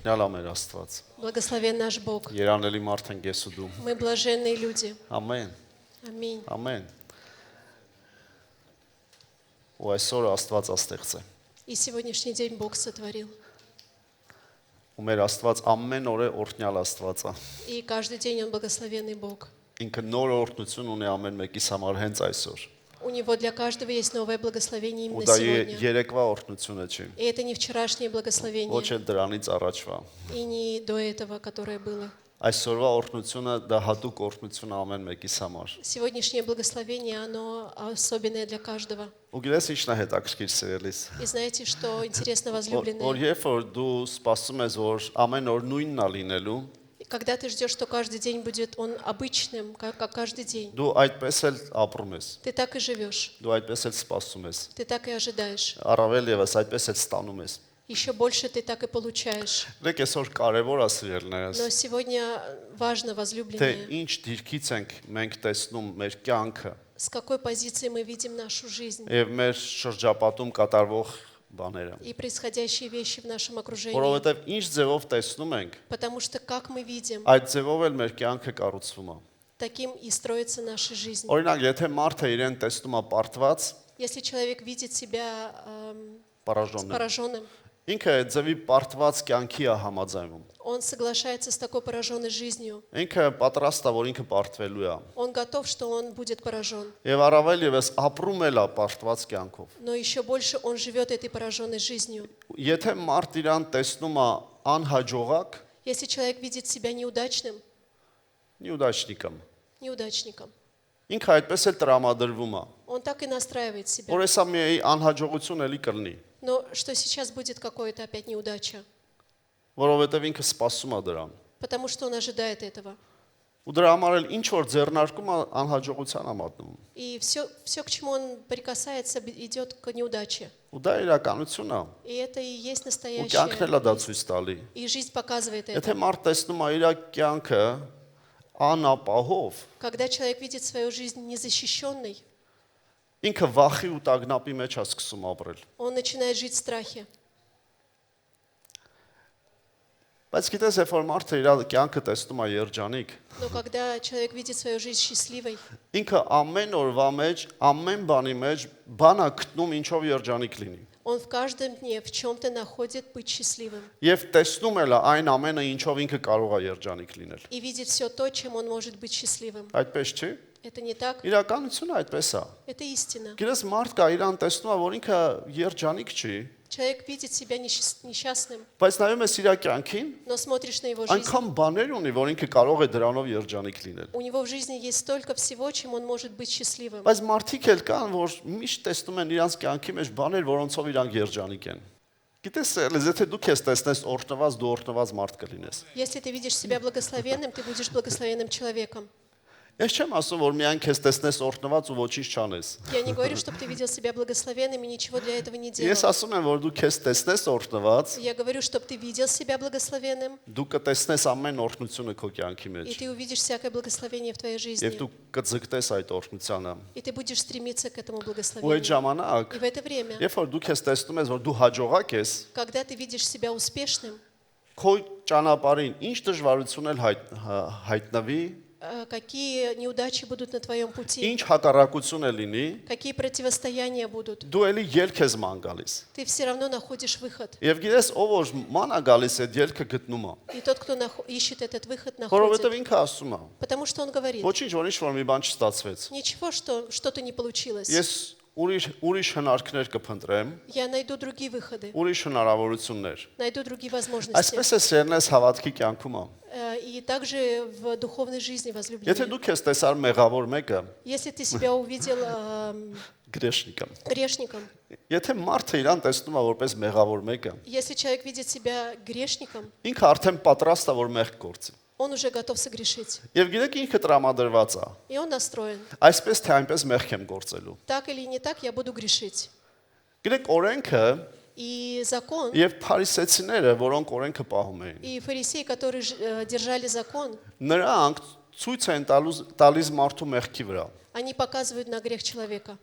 Օրհնյալ ամեր Աստված։ Благословен наш Бог. Երանելի մարդ ենք ես ու դու։ Мы блаженные люди. Ամեն։ Аминь. Ամեն։ Ու այսօր Աստված աստեղծ է։ И сегодняшний день Бог сотворил. Ու մեր Աստված ամեն օր է օրհնյալ Աստված է։ И каждый день Он благословенный Бог. Ինքը նոր օրհնություն ունի ամեն մեկիս համար հենց այսօր։ У Него для каждого есть новое благословение Ու именно դա сегодня. երեկվա օրհնությունը չի։ И это не вчерашнее Ոչ благословение, էլ դրանից առաջվա։ и не до этого, которое было. Այսօրվա օրհնությունը դա հատուկ օրհնություն է ամեն մեկիս համար։ Сегодняшнее благословение, оно особенное для каждого. Ու գիտես ինչն է հետաքրքիր սիրելիս։ И знаете, что интересно, Որ возлюбленные? երբ որ դու սպասում ես որ ամեն օր նույնն է լինելու, Когда ты ждешь, что каждый день будет он обычным, как каждый день, դու այդպես էլ ապրում ես։ ты так и живешь, Դու այդպես էլ սպասում ես։ ты так и ожидаешь. Առավել եւս այդպես էլ ստանում ես։ Еще больше ты так и получаешь. Դեք այսօր կարևոր է սիրելիներս, Но сегодня важно, թե возлюбленные, ինչ դիրքից ենք մենք տեսնում մեր կյանքը с какой позиции мы видим нашу жизнь եւ մեր շրջապատում կատարվող բաները։ и происходящие вещи в нашем окружении. Որովհետեւ ինչ ձևով տեսնում ենք, Потому что как мы видим, այդ ձևով էլ մեր կյանքը կառուցվում է։ таким и строится наша жизнь. Օրինակ, եթե մարդը իրեն տեսնում է պարտված, Если человек видит себя պարաժոնը, пораженным, ինքը այդ ձևի պարտված կյանքի է համաձայնում։ он соглашается с такой пораженной жизнью. Ինքը պատրաստ է, որ ինքը պարտվելու է։ Он готов, что он будет поражен. Եվ առավել եւս ապրում էլ է պարտված կյանքով։ Но еще больше он живет этой пораженной жизнью. Եթե մարդ իրան տեսնում է անհաջողակ, Если человек видит себя неудачным, նյութաշնիկը, неудачником, ինքը այդպես էլ տրամադրվում է։ он так и настраивает себя. Որ հեսա մի անհաջողություն էլի կլինի, Но что сейчас будет какое-то опять неудача? որովհետև ինքը սպասում է դրան։ Потому что он ожидает этого. Ու դրա համար էլ ինչ որ ձեռնարկում է անհաջողության է մատնում։ И все, к чему он прикасается, идет к неудаче. Ու դա իրականություն է։ И это и есть Ու կյանքն էլ է դա настоящее. ցույց տալի։ И жизнь показывает Եթե это. մարդ տեսնում է իր կյանքը անապահով, Когда человек видит свою жизнь незащищенной, ինքը վախի ու տագնապի մեջ է սկսում ապրել։ он начинает жить в страхе. Բայց գիտես, երբ որ մարդը իր կյանքը տեսնում է երջանիկ, Но когда человек видит свою жизнь счастливой, ինքը ամեն օրվա մեջ, ամեն բանի մեջ բան է գտնում, ինչով երջանիկ լինի։ он в каждом дне в чем-то находит быть счастливым. Եվ տեսնում էլ է այն ամենը, ինչով ինքը կարող է երջանիկ լինել։ И видит все то, чем он может быть счастливым. Այդպես չի։ Это не так, Իրականությունը այդպես է։ это истина. Գիտես, մարդ կա իրան տեսնում է, որ ինքը երջանիկ չի, Человек видит себя несчастным, բայց նայում ես իր կյանքին, но смотришь на его жизнь. այնքան բաներ ունի, որ ինքը կարող է дրանով երջանիկ լինել։ У него в жизни есть столько всего, чем он может быть счастливым. Բայց մարդիկ էլ կան, որ միշտ տեսնում են իրանց կյանքի մեջ բաներ, որոնցով իրանք երջանիկ են։ Գիտես, եթե դու քեզ տեսնես օրհնված, դու օրհնված մարդ կլինես։ Если ты видишь себя благословенным, ты будешь благословенным человеком. Ես չեմ ասում, որ միայն քեզ տեսնես օրհնված ու ոչինչ չանես։ Я не говорю, чтобы ты видел себя благословенным и ничего для этого не Ես делал. ասում եմ, որ դու քեզ տեսնես օրհնված, Я говорю, чтобы ты видел себя благословенным, դու կտեսնես ամեն օրհնությունը քո կյանքի и մեջ, ты увидишь всякое благословение в твоей եւ жизни. դու կձգտես այդ օրհնությանը։ И ты будешь стремиться к этому Ու այդ благословению. ժամանակ, И в это время, երբ որ դու քեզ տեսնում ես, որ դու հաջողակ ես, когда ты видишь себя успешным, քո ճանապարհին ինչ դժվարություն էլ հայտնվի, какие неудачи будут на твоем пути, ինչ հակառակություն է լինի, какие противостояния будут, դու էլի ելք ես ման գալիս։ ты все равно находишь выход. Եվ գիտես, ով որ ման է галիս այդ ելքը գտնում է, И тот, кто ищет этот выход, որովհետև находит. ինքը ասում է, Потому что он говорит, ոչինչ որ ինչ որ մի բան չստացվեց։ ничего, что что-то не получилось. Ես ուրիշ հնարքներ կփնտրեմ, Я найду другие выходы, ուրիշ հնարավորություններ։ найду другие возможности. Այսպես է սերնես հավատքի կյանքում է։ И также в духовной жизни, Եթե возлюбленные. դու քեզ տեսար մեղավոր մեկը, Если ты себя увидел գրեշնիկը։ грешником, Եթե մարդը իրան տեսնում է որպես մեղավոր մեկը, если человек видит себя грешником, ինքը արդեն պատրաստ է որ մեղք գործի։ он уже готов согрешить. Եվ գիտեք ինքը տրամադրված է։ И он настроен. Այսպես թե այնպես մեղք եմ գործելու։ Так или не так, я буду грешить. Գիտեք օրենքը И закон, եւ փարիսեցիները, որոնք օրենքը պահում էին, и фарисеи, которые держали закон, նրանք ցույց են տալիս մարդու մեղքի վրա։ они показывают на грех человека.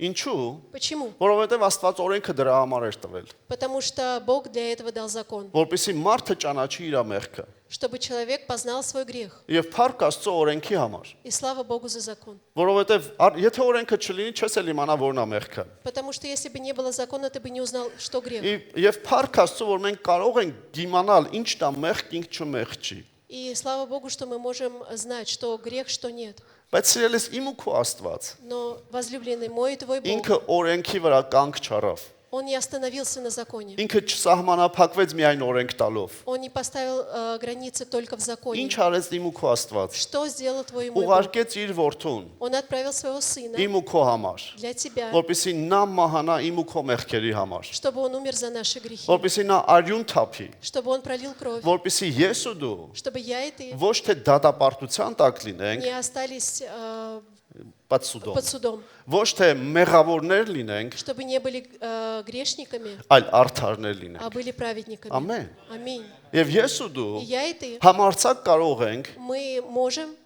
Ինչու՞։ Почему? Որովհետև Աստված օրենքը դրա համար էր տվել, Потому что Бог для этого дал закон, որպեսզի մարդը ճանաչի իր մեղքը։ чтобы человек познал свой грех. Եվ փառք Աստծո օրենքի համար, И слава Богу за закон. որովհետև եթե օրենքը չլինի, չես էլ իմանա որն է մեղքը։ Потому что если бы не было закона, ты бы не узнал, что грех. Եվ փառք Աստծո, որ մենք կարող ենք իմանալ ինչն է մեղք, ինչ չմեղք չի։ И слава Богу, что мы можем знать, что грех, что нет. Բայց սիրելիս իմ ու քո Աստված, Но, возлюбленный мой и твой Бог, ինքը օրենքի վրա կանգ չառավ։ Он не остановился на законе. Ինքը չսահմանափակվեց միայն օրենք տալով։ Он не поставил границы только в законе. Ինչ արեց իմ ու քո Աստված։ Что сделал твой и мой Бог? Ուղարկեց իր որդուն Он отправил своего сына իմ ու քո համար, для тебя, որպեսզի նա մահանա իմ ու քո մեղքերի համար, чтобы он умер за наши грехи, որպեսզի նա արյուն թափի, чтобы он пролил кровь, որպեսզի ես ու դու чтобы я и ты ոչ թե դատապարտության տակ լինենք, не остались բայց սուդով, под судом, ոչ թե մեղավորներ լինենք, чтобы не были грешниками, այլ արդարներ լինենք։ а были праведниками. Ամեն։ Аминь. Եվ ես ու դու И я и ты, համարցակ կարող ենք мы можем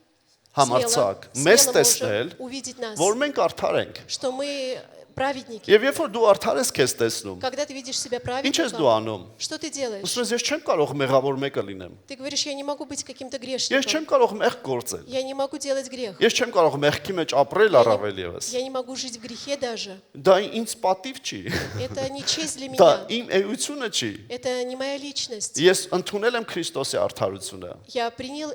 համարցակ մեզ տեսնել, можем увидеть нас, որ մենք արդար ենք։ что мы праведники. Եվ երբ որ դու արդար ես քեզ տեսնում, Когда ты видишь себя ինչ ես դու праведником, անում։ что ты делаешь? Ուսում ես չեմ կարող մեղավոր մեկը լինեմ։ Ты говоришь, я не могу быть каким-то Ես грешником. չեմ կարող մեղ գործել։ Я не могу делать грех. Ես չեմ կարող մեղքի մեջ ապրել առավել եւս։ Я не могу жить в грехе даже. Դա ինձ պատիվ չի։ Это не честь для Դա меня. իմ էությունը չի։ Это не моя личность. Ես ընդունել եմ Քրիստոսի արդարությունը։ Я принял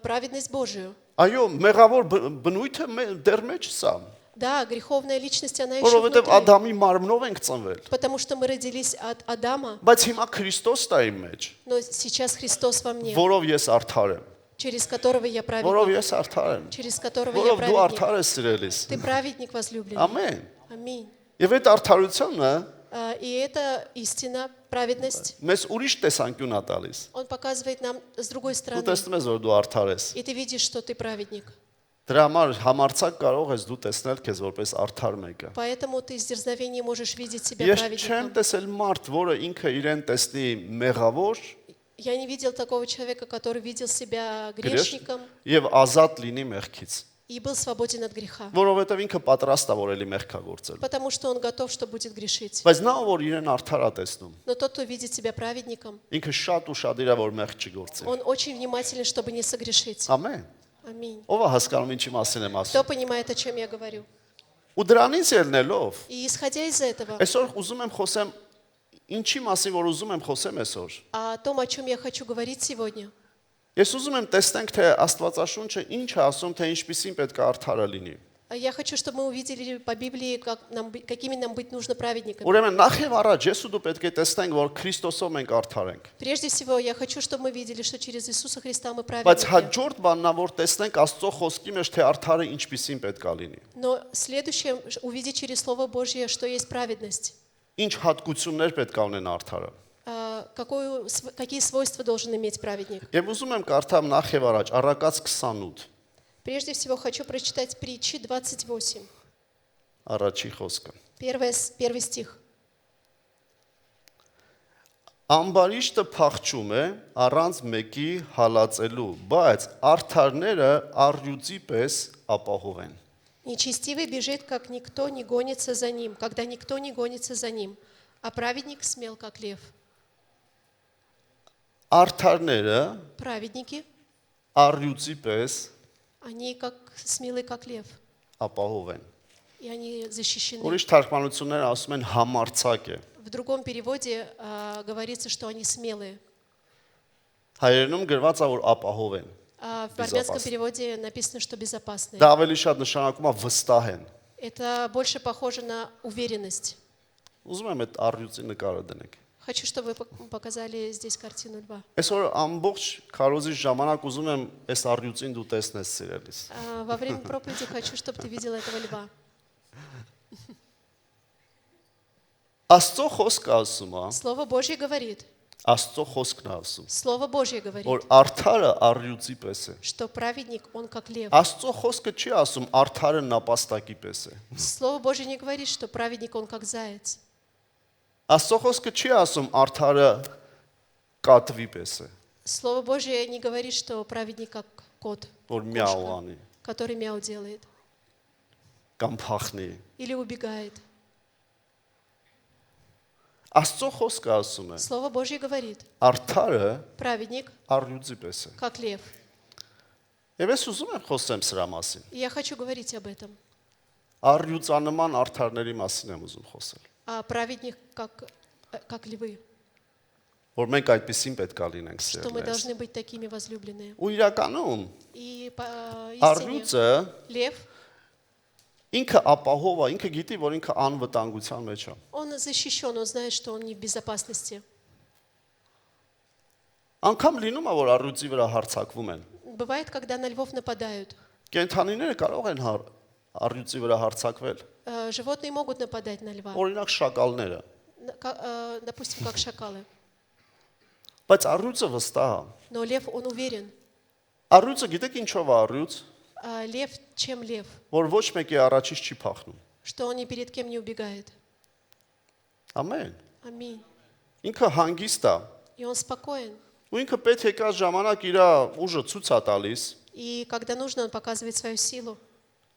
праведность Божию. Այո, մեղավոր բնույթը դեռ մեջ սա, Да, греховная личность, она еще որովհետև внутри. Ադամի մարմնով ենք ծնվել։ Потому что мы родились от Адама, Բայց հիմա Քրիստոսն է իմ մեջ, но сейчас Христос во мне, որով ես արդար եմ, через которого я որով праведник. ես արդար եմ, Через которого я որով դու праведник. արդար ես սիրելիս։ Ты праведник возлюбленный. Ամեն։ Аминь. Եվ այդ արդարությունը И это истина, праведность. մեզ ուրիշ տեսանկյուն է տալիս։ Он показывает нам с другой Դու стороны. տեսնում ես, որ դու արդար ես։ И ты видишь, что ты праведник. Դրա համար համարցակ կարող ես դու տեսնել քեզ որպես արդար մեկը։ Поэтому ты с дерзновением можешь видеть себя Ես չեմ праведником. տեսել մարդ, որը ինքը իրեն տեսնի մեղավոր, Я не видел такого человека, который видел себя գրեշ грешником եւ ազատ լինի մեղքից, и был свободен от греха. որովհետեւ ինքը պատրաստ է որ էլի մեղքա գործել։ Потому что он готов, что будет грешить. Բայց նա որ իրեն արդար է տեսնում, Но тот, кто видит себя праведником, ինքը շատ ու շատ իրա որ մեղք չի գործի։ он очень внимателен, чтобы не согрешить. Ամեն։ Аминь. Ո՞վ է հասկանում ինչի մասին եմ Кто ասում։ понимает, о чем я говорю? Ու դրանից ելնելով, И исходя из этого, այսօր ուզում եմ խոսեմ ինչի մասին որ ուզում եմ խոսեմ այսօր։ о том, о чем я хочу говорить сегодня, Ես ուզում եմ տեսնենք թե Աստվածաշունչը ինչ է ասում, թե ինչպիսին պետք է արդարը լինի։ я хочу, чтобы мы увидели по Библии, какими нам быть нужно праведниками. Ուրեմն նախ եւ առաջ ես ու դու պետք է տեսնենք, որ Քրիստոսով մենք արդար ենք։ Прежде всего, я хочу, чтобы мы видели, что через Иисуса Христа мы Բայց праведники. հաջորդ բանն է, որ տեսնենք Աստծո խոսքի մեջ թե արդարը ինչպիսին պետք է լինի։ Но следующее, увидеть через Слово Божье, что есть праведность. Ինչ հատկություններ պետք է ունենա արդարը։ Какие свойства должен иметь праведник? Եվ ուզում եմ կարդամ նախ եւ առաջ Առակաց 28 Прежде всего, хочу прочитать притчи 28, առաջի խոսքը։ первый стих. Ամբարիշտը փախչում է առանց մեկի հալածելու, բայց արդարները առյուծի պես ապահով են։ Нечестивый бежит, как никто не гонится за ним, когда никто не гонится за ним, а праведник смел, как лев. Արդարները Праведники, առյուծի պես они как смелые, как лев, ապահով են։ и они защищены. Ուրիշ թարգմանությունները ասում են համարցակ է։ В другом переводе говорится, что они смелые. Հայերենում գրված է որ ապահով են։ А в армянском переводе написано, что безопасные. Դա ավելի շատ նշանակում է վստահ են։ Это больше похоже на уверенность. Ուզում եմ այդ առյուծի նկարը դնենք։ Хочу, чтобы вы показали здесь картину льва. Այսօր ամբողջ քարոզի ժամանակ ուզում եմ այս առյուծին դու տեսնես սիրելիս։ Во время проповеди хочу, чтобы ты видел этого льва. Աստծո խոսքը ասում է, Слово Божье говорит, Աստծո խոսքն է ասում, Слово Божье говорит, որ արդարը առյուծի պես է։ что праведник, он как лев. Աստծո խոսքը չի ասում արդարը նապաստակի պես է։ Слово Божье не говорит, что праведник, он как заяц. Աստծո խոսքը չի ասում արդարը կատվի պես է, Слово Божье не говорит, что праведник как кот, որ միау անի։ который мяу делает. կամ փախնի։ или убегает. Աստծո խոսքը ասում է. Слово Божье говорит, Արդարը праведник, առյուծի պես է։ как лев. Եվ ես ուզում եմ խոսեմ սրա մասին։ И я хочу говорить об этом. Առյուծանման արդարների մասին եմ ուզում խոսել։ А праведник, как львы, Որ մենք այդպեսին պետք է լինենք что мы սերներ։ должны быть такими возлюбленные. Ու իրականում И по истине առյուծը лев, ինքը ապահով է, ինքը գիտի, որ ինքը անվտանգության մեջ է։ он защищен, он знает, что он не в безопасности. Անկամ լինում է, որ առյուծի վրա հարձակվում են։ Бывает, когда на львов нападают. Կենթանիները կարող են առյուծի վրա հարձակվել։ Животные могут нападать на льва, Օրինակ շակալները։ допустим, как шакалы. Բայց առյուծը վստահ է։ Но лев, он уверен. Առյուծը գիտեք ինչով է առյուծ, А лев, чем лев? որ ոչ մեկի առաջից չի փախնում։ Что он ни перед кем не убегает. Ամեն։ Аминь. Ինքը հանգիստ է։ И он спокоен. Ու ինքը պետք է կա ժամանակ իր ուժը ցույց է տալիս И когда нужно, он показывает свою силу,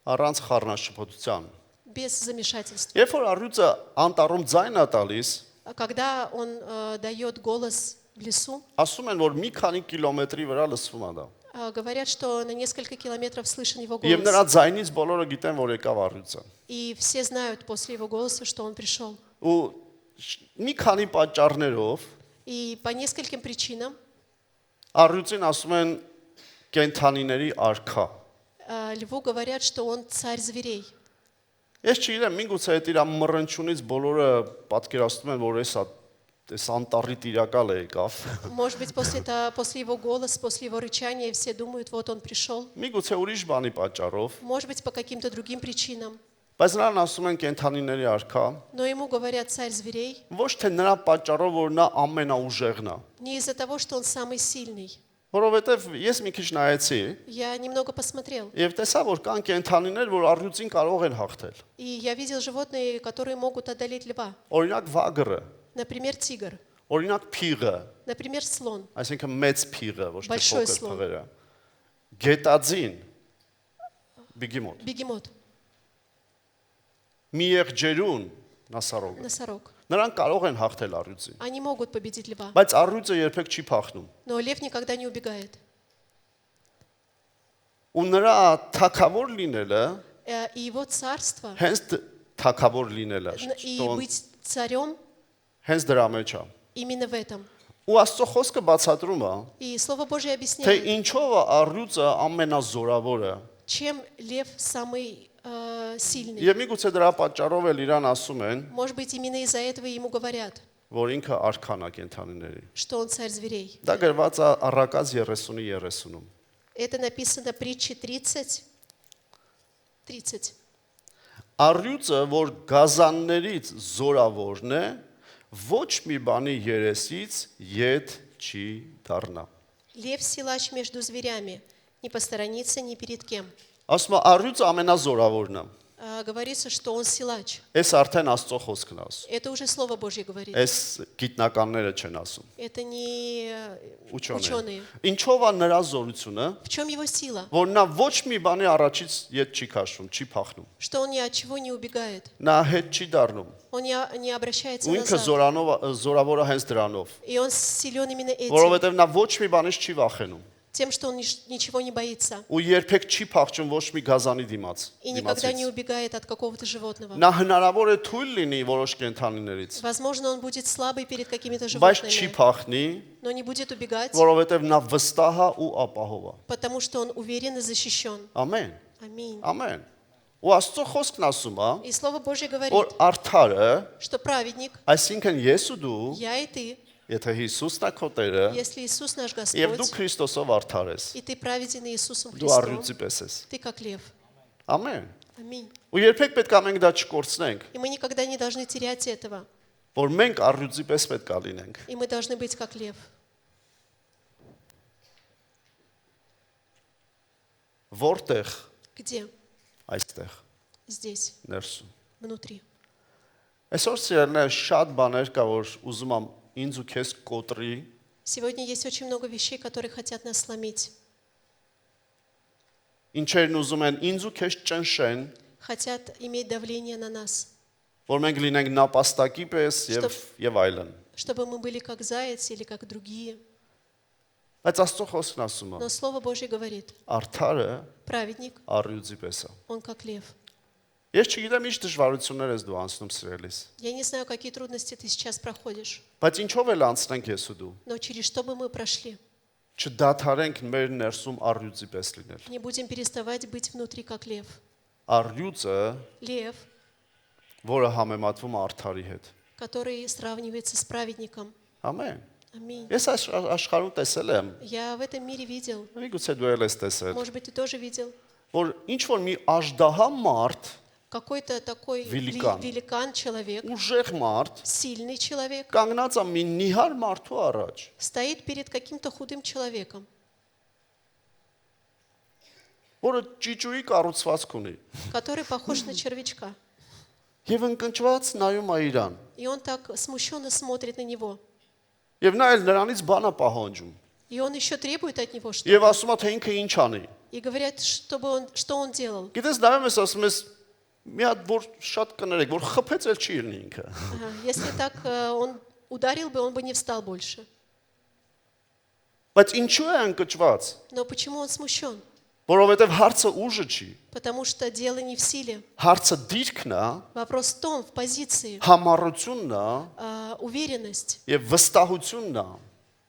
առանց խառնաշփոթության։ без замешательства. Երբ որ առյուծը անտառում ձայն է տալիս, А когда он дает голос в лесу, ասում են, որ մի քանի կիլոմետրի վրա լսվում է դա։ говорят, что на несколько километров слышен его Եվ նրա голос. ձայնից բոլորը գիտեն, որ եկավ առյուծը։ И все знают после его голоса, что он пришел. Ու մի քանի պատճառներով И по нескольким причинам առյուծին ասում են կենթանիների արքա։ льву говорят, что он царь зверей. Ես չգիտեմ, միգուցե այդ իր մռնչյունից բոլորը պատկերացնում են, որ այս անտառի տիրակալ է եկավ։ Может быть, после его голоса, после его рычания все думают, вот он пришел. Միգուցե ուրիշ բանի պատճառով, Может быть, по каким-то другим причинам. բայց նրան ասում են կենթանիների արքա, Но ему говорят царь зверей ոչ թե նրա պատճառով, որ նա ամենաուժեղն է։ не из-за того, что он самый сильный. Որովհետև ես մի քիչ նայեցի Я немного посмотрел. եւ տեսա, որ կան կենթանիներ, որ առյուծին կարող են հաղթել։ И я видел животные, которые могут одолеть льва. Օրինակ վագրը, Например, тигр. օրինակ փիղը, Например, слон. այսինքն մեծ փիղը, ոչ թե Большой փոքր слон. փղերը։ Գետաձին, բիգիմոտ, Бегемот. մի եղջերուն, նասարոգը։ Носорог. Նրանք կարող են հաղթել առյուծին, Они могут победить льва. բայց առյուծը երբեք չի փախնում։ Но лев никогда не убегает. Ու нրա թակավոր լինելը, И его царство, հենց թակավոր լինելը, и что он быть царем հենց դրա մեջ է։ именно в этом. Ու Աստծո խոսքը բացատրում է, И Слово Божье թե объясняет, ինչով է առյուծը ամենազորավորը։ чем лев самый сильный. Եվ միգուցե դրա պատճառով էլ իրան ասում են, Может быть, именно из-за этого ему говорят, որ ինքը արքան է կենթանիների։ что он царь зверей. Դա գրված է Առակաց 30-ի 30-ում։ Это написано в притче 30. Առյուծը, որ գազաններից զորավորն է, ոչ մի բանի երեսից ետ չի դառնա։ Лев силач между зверями, не посторонится ни перед кем. Ասում է առյուծը ամենազորավորն է։ Говорится, что он силач. Այս արդեն Աստծո խոսքն է ասում։ Это уже Слово Божье говорит. Այս գիտնականները չեն ասում։ Это не Ученые։ ученые. Ինչով է նրա զորությունը, В чем его сила? որ նա ոչ մի բանի առաջից ետ չի քաշվում, չի փախնում։ Что он ни от чего не убегает. Նա հետ չի դառնում։ Он не обращается Ու ինքը назад. զորավոր է հենց դրանով, И он силен именно этим. որովհետև նա ոչ մի բանից չի վախենում։ Тем, что он ничего не боится. Ու երբեք չի փախչում ոչ մի գազանի դիմաց։ И никогда не դիմացից։ убегает от какого-то животного. Նա հնարավոր է թույլ լինի որոշ կենթանիներից, Возможно, он будет слабый перед какими-то բայց չի животными, փախնի, но не будет убегать, որովհետև նա վստահ է ու ապահով է։ потому что он уверен и защищен. Ամեն։ Аминь. Ամեն։ Ու Աստծո խոսքն ասում է, И Слово Божье говорит, որ արդարը, что праведник, այսինքն ես ու դու, я и ты, եթե Հիսուսն է քո Տերը, если Иисус наш եւ դու Господь, Քրիստոսով արդար ես, и ты праведен Иисусом դու Христом, առյուծի պես ես։ ты как лев. Ամեն։ Аминь. Ու երբեք պետք է մենք դա չկորցնենք, И мы никогда не должны терять этого. որ մենք առյուծի պես պետք է լինենք։ И мы должны быть как лев. Որտեղ Где? այստեղ Здесь, ներսում։ внутри. Այսօր սիրելիներ շատ բաներ կա, որ ուզում եմ ինձ ու քեզ կոտրի, Сегодня есть очень много вещей, которые хотят нас сломить. ինչերն ուզում են ինձ ու քեզ ճնշեն, хотят иметь давление на нас, որ մենք լինենք նապաստակի պես եւ այլն։ чтобы мы были как заяц или как другие. Բայց Աստծո խոսքն ասում է, Но Слово Божье говорит, արդարը праведник, առյուծի պես է։ он как лев. Ես չգիտեմ ինչ դժվարություններ ես դու անցնում սիրելիս, Я не знаю, какие трудности ты сейчас проходишь, բայց ինչով էլ անցնենք ես ու դու, но через что бы мы прошли. չդադարենք մեր ներսում առյուծի պես լինել։ Не будем переставать быть внутри как лев. Առյուծը, Лев, որը համեմատվում է արդարի հետ։ который сравнивается с праведником. Ամեն։ Аминь. Ես աշխարհում տեսել եմ, Я в этом мире видел, միգուցե դու էլ ես տեսել, может быть, ты тоже видел, որ ինչ որ մի աժդահա մարդ, какой-то такой Великан. великан человек, ուժեղ մարդ, сильный человек, կանգնած է մի նիհար մարդու առաջ։ стоит перед каким-то худым человеком, Որը ճիճուի կառուցվածք ունի։ который похож на червячка. Եվ ընկճված նայում է իրան։ И он так смущенно смотрит на него. Եվ նա էլ նրանից բան է պահանջում։ И он еще требует от него что-то. Եվ ասում է թե ինքը ինչ անի։ И говорят, что он делал. Գիտես նայում ես ասում ես մի հատ որ շատ կներեք, որ խփեց էլ չի լինի ինքը։ Ага, если так он ударил бы, он бы не встал больше. Բայց ինչու է ընկճված։ Но почему он смущен? Որովհետև հարցը ուժը չի։ Потому что дело не в силе. Հարցը դիրքն է, Вопрос в том, в позиции, համառությունն է уверенность. եւ վստահությունն է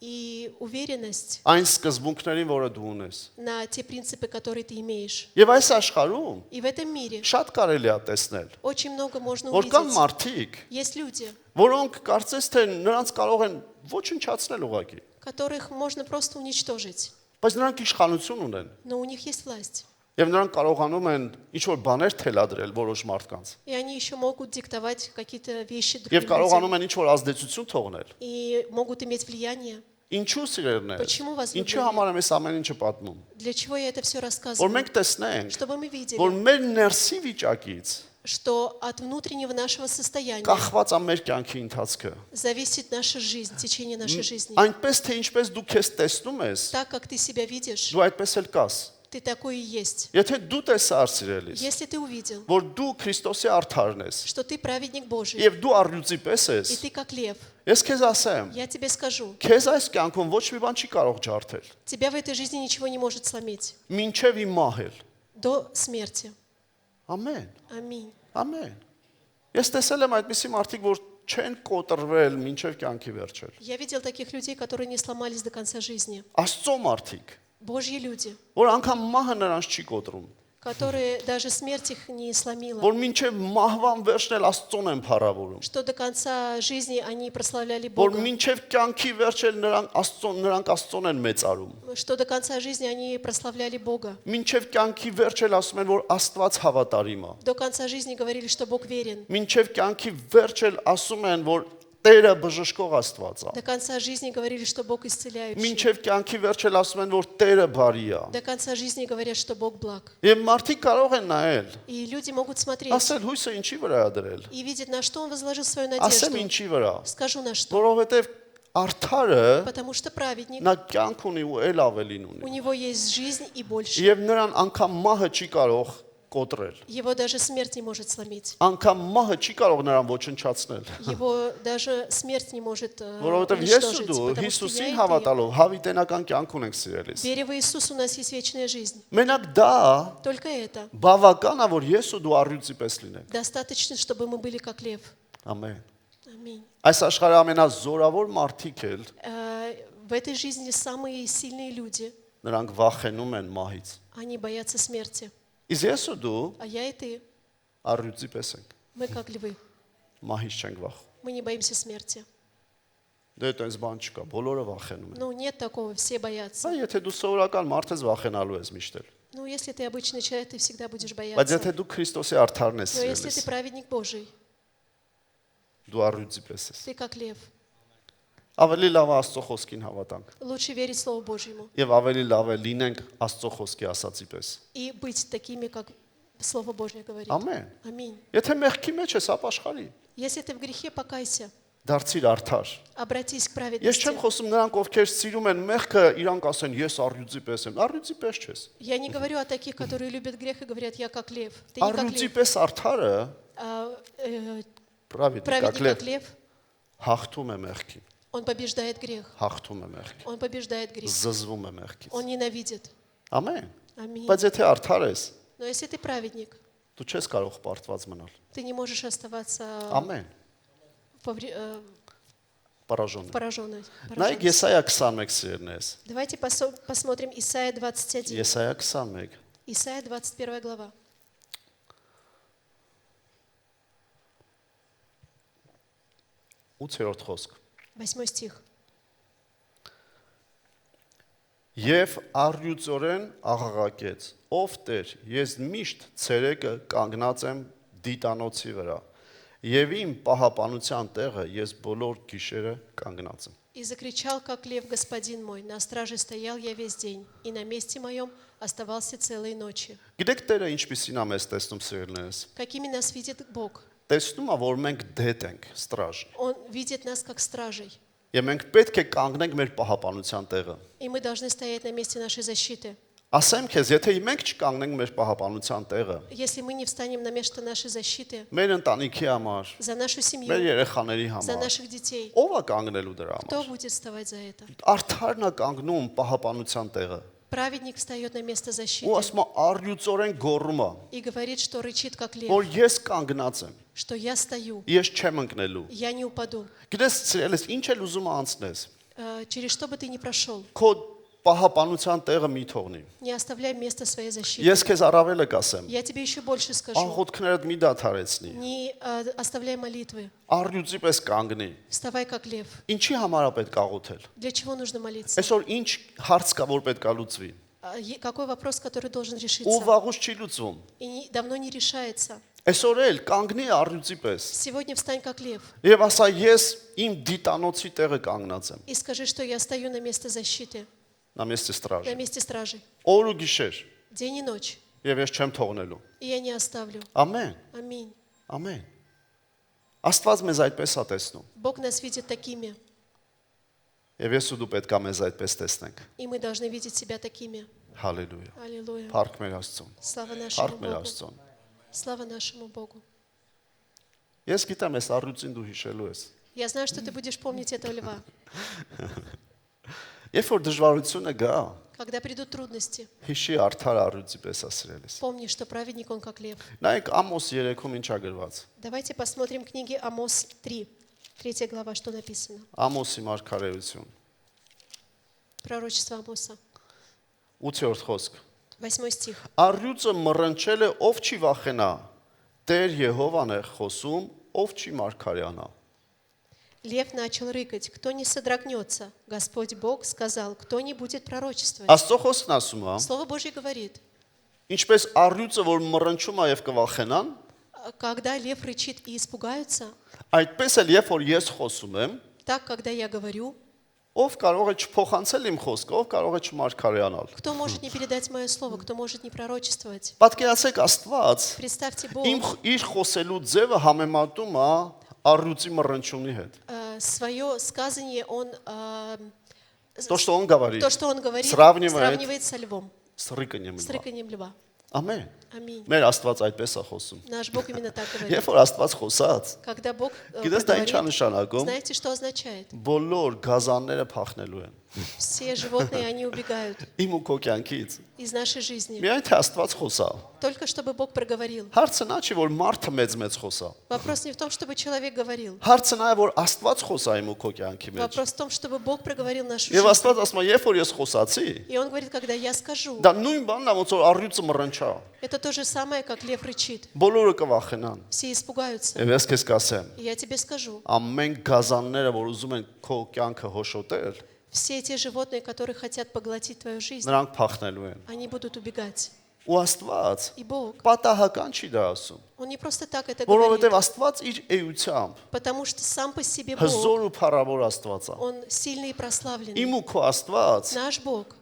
И уверенность այն սկզբունքներին, որը դու ունես։ на те принципы, которые ты имеешь. Եւ այս աշխարհում И в этом мире շատ կարելի է տեսնել, очень много можно որ կան увидеть. մարդիկ, Есть люди, որոնք կարծես թե նրանց կարող են ոչնչացնել ուղղակի, которых можно просто уничтожить, բայց նրանք իշխանություն ունեն но у них есть власть. եւ նրանք կարողանում են ինչ որ բաներ թելադրել որոշ մարդկանց И они еще могут диктовать какие-то вещи եւ другим կարողանում людям. են ինչ որ ազդեցություն թողնել։ И могут иметь влияние. Ինչու սիրելիներ։ Почему вас Ինչու выбрали? համար եմ ես ամեն ինչը պատմում։ Для чего я это все Որ рассказываю? մենք տեսնենք, Чтобы мы որ видели, մեր ներսի վիճակից что от внутреннего нашего состояния կախված է մեր կյանքի ընթացքը։ зависит наша жизнь, течение нашей жизни. Այնպես թե ինչպես դու քեզ տեսնում ես, Так, как ты себя видишь, դու այդպես էլ կաս։ ты такой и есть. Եթե դու տեսար սիրելիս, Если ты увидел, որ դու Քրիստոսի արդարն ես, что ты праведник Божий, եւ դու առյուծի պես ես, и ты как лев, ես քեզ ասեմ, я тебе скажу, քեզ այս կյանքում ոչ մի բան չի կարող ջարդել։ тебя в этой жизни ничего не может сломить. Մինչև իմ մահել։ До смерти. Ամեն։ Аминь. Ամեն։ Ես տեսել եմ այդպիսի մարդիկ, որ չեն կոտրվել մինչև կյանքի վերջել։ Я видел таких людей, которые не сломались до конца жизни. Աստծո մարդիկ, Божьи люди, որ անգամ մահը նրանց չի կոտրում, которые даже смерть их не сломила, որ մինչև մահվան վերջն էլ Աստծոն են փառավորում, что до конца жизни они прославляли որ Бога, մինչև կյանքի վերջել նրանք Աստծոն են մեծարում, что до конца жизни они прославляли Бога, մինչև կյանքի վերջել ասում են, որ Աստված հավատարիմ է, до конца жизни говорили, что Бог верен, մինչև կյանքի վերջել ասում են, որ Տերը բժշկող Աստված է, до конца жизни говорили, что Бог исцеляющий, մինչև կյանքի վերջել ասում են, որ Տերը բարի է։ до конца жизни говорят, что Бог благ. Եվ մարդիկ կարող են նայել, И люди могут смотреть ասել հույսը ինչի վրա է դրել, и видеть, на что Он возложил свою ասեմ надежду. ինչի վրա, Скажу на что. որովհետև արդարը Потому что праведник, նա կյանք ունի ու էլ ավելին у ունի։ него есть жизнь и больше. Եվ նրան անգամ մահը չի կարող կոտրել։ Его даже смерть не может сломить. Անգամ մահը չի կարող նրան ոչնչացնել։ Его даже смерть не может Որովհետև ես ու уничтожить. դու Потому что я Հիսուսին и ты, հավատալով հավիտենական կյանք ունենք սիրելիս։ веря в Иисуса, у нас есть вечная жизнь. Մենակ դա Только это բավական է, որ ես ու դու առյուծի պես լինենք։ достаточно, чтобы мы были как лев. Ամեն։ Аминь. Այս աշխարհի ամենազորավոր մարդիկ էլ В этой жизни самые сильные люди, նրանք վախենում են մահից։ они боятся смерти. Իսկ ես ու դու А я и ты, առյուծի պես ենք։ мы как львы. Մահից չենք վախում։ Мы не боимся смерти. Դե այդպես բան չկա, բոլորը վախենում են։ Ну, нет такого, все боятся. Այ եթե դու սովորական մարդ ես վախենալու ես միշտ էլ։ Ну, если ты обычный человек, ты всегда будешь Բայց бояться. եթե դու Քրիստոսի արդարն ես Но если սիրելիս, ты праведник Божий, դու առյուծի պես ես։ ты как лев. Ավելի լավ է Աստծո խոսքին հավատանք Лучше верить Слову Божьему եւ ավելի лավ է լինենք Աստծո խոսքի ասացի պես։ и быть такими, как Слово Божье говорит. Ամեն։ Аминь. Եթե մեղքի մեջ ես ապաշխարի, Если ты в грехе, покайся. Դարձիր արդար։ Обратись к Ես չեմ праведности. խոսում նրանք, ովքեր սիրում են մեղքը, իրանք ասեն, ես առյուծի պես եմ։ Առյուծի պես չես։ Я не говорю о таких, которые любят грех и говорят, я как лев. Ты не как Առյուծի лев. պես արդարը Праведник праведник как лев, հաղթում է մեղքին, он побеждает грех. հաղթում է մեղքին, Он побеждает грех. զզվում է մեղքից։ Он ненавидит. Ամեն։ Аминь. Բայց եթե արդար ես, Но если ты праведник, դու չես կարող պարտված մնալ։ ты не можешь оставаться Ամեն։ Պարաժոն։ пораженной. Նայեք Եսայա 21 սիրելիներս։ Давайте посмотрим Исайя 21. Եսայա 21 Исайя 21 глава. 8-րդ խոսք։ 8 стих. Եվ առյուծորեն աղաղակեց. Ով Տեր, ես միշտ ցերեկը կանգնած եմ դիտանոցի վրա։ Եվ իմ պահապանության տեղը ես բոլոր գիշերը կանգնած եմ։ И закричал, как лев, господин мой, на страже стоял я весь день, и на месте моем оставался целые ночи. Գիտեք Տերը ինչպիսին է մեզ տեսնում սիրելիներս։ Какими нас видит Бог? Տեսնում է, որ մենք դետ ենք, ստրաժ։ Он видит нас как стражей, Եվ մենք պետք է կանգնենք մեր պահապանության տեղը։ и мы должны стоять на месте нашей защиты. Ասեմ քեզ, եթե մենք չկանգնենք մեր պահապանության տեղը, Если мы не встанем на место нашей защиты մեր ընտանիքի համար, за нашу մեր семью, երեխաների за համար, наших детей, ով է կանգնելու дրա кто համար։ будет вставать за это? Արդարն է կանգնում պահապանության տեղը։ Праведник встает на место Ու защиты ասում է առյուծորեն գոռում է, и говорит, что рычит, как лев, որ ես կանգնած եմ, что я стою, ես չեմ ընկնելու։ я не упаду. Գիտես, սիրելիս, ինչ էլ ուզում ես անցնես, Через что бы ты ни прошел, քո պահապանության տեղը մի թողնի։ не оставляй место своей защиты. Ես քեզ առավել կասեմ, Я тебе еще больше скажу. աղոթքներդ մի դադարեցնի, Не оставляй молитвы. առյուծի պես կանգնի։ Вставай как лев. Ինչի համար է պետք աղոթել։ Для чего нужно молиться? Այսօր ինչ հարց կա, որ պետք է լուծվի։ Какой вопрос, который должен Ու решиться? վաղուց չի լուծվում։ И давно не решается. Այսօր էլ կանգնի առյուծի պես։ Сегодня встань как лев Եվ ասա ես իմ դիտանոցի տեղը կանգնած եմ։ и скажи, что я стою на месте защиты, Նա մեստի ստրաժ։ на месте стражи, Օր ու գիշեր։ день и ночь. Եվ ես չեմ թողնելու։ И я не оставлю. Ամեն։ Аминь. Ամեն։ Աստված մեզ այդպես է տեսնում։ Бог нас видит такими, Եվ ես ու դու պետք է մեզ այդպես տեսնենք։ и мы должны видеть себя такими. Հալելույա։ Аллилуйя. Փառք մեր Աստծուն։ Слава нашему Փառք մեր Богу. Աստծուն։ Слава нашему Богу. Ես գիտեմ, այս առյուծին դու հիշելու ես։ Я знаю, что ты будешь помнить этого льва. Երբ որ դժվարությունը գա, Когда придут трудности, հիշի արդար առյուծի պես ասրելիս։ помни, что праведник он как лев. Նայեք Ամոս 3-ում ինչա գրված։ Давайте посмотрим книги Амос 3. 3 глава, что написано. Ամոսի մարգարեություն։ Пророчество Амоса. 8-րդ խոսք։ 8 стих. Առյուծը մռնչել է, ով չի վախենա։ Տեր Եհովան է խոսում, ով չի մարգարյանա։ Лев начал рыкать, кто не содрогнется. Господь Бог сказал, кто не будет пророчествовать. Աստծո խոսքն ասում է, Слово Божье говорит, ինչպես առյուծը, որ մռնչում է եւ կվախենան, когда лев рычит и испугаются, այդպես էլ երբ որ ես խոսում եմ, так, когда я говорю, ով կարող է չփոխանցել իմ խոսքը, ով կարող է չմարգարյանալ։ кто может не передать мое слово, кто может не пророчествовать. Պատկերացեք Աստված Представьте, իմ Бог իր խոսելու ձևը համեմատում է առյուծի մռնչումի հետ։ свое сказание, он То, что он говорит, то, что он говорит, сравнивает сравнивает со львом, с рыканьем с լվա։ рыканьем льва. Ամեն։ Аминь. Մեր Աստված այդպես է խոսում։ Наш Бог именно так говорит. Երբ որ Աստված խոսած, Когда Бог գիտես դա ինչ է говорит, նշանակում։ знаете, что означает? Բոլոր գազանները փախնելու են։ Все животные, они убегают Իմ ու քո կյանքից։ из нашей жизни. Միայն թե Աստված խոսա։ Только чтобы Бог проговорил. Հարցը նա չի, որ մարդը մեծ խոսա։ Вопрос не в том, чтобы человек говорил. Հարցը նա է, որ Աստված խոսա իմ ու քո կյանքի մեջ։ Вопрос в том, чтобы Бог проговорил нашу Եվ жизнь. Աստված ասում է, երբ որ ես խոսացի, И Он говорит, когда я скажу, դա նույն բանն է, ոնց որ առյուծը մռնչա։ это то же самое, как лев рычит. Բոլորը կվախենան։ Все испугаются. Եվ ես քեզ կասեմ, И я тебе скажу, ամեն գազանները, որ ուզում են քո կյանքը հոշոտել, все те животные, которые хотят поглотить твою жизнь, նրանք փախնելու են։ они будут убегать. Ու Աստված И Бог, պատահական չի դա ասում, Он не просто так это говорит, որովհետև Աստված իր էությամբ потому что сам по себе Бог, հզոր ու փառավոր Աստված է։ Он сильный и прославленный. Իմ ու քո Աստված Наш Бог,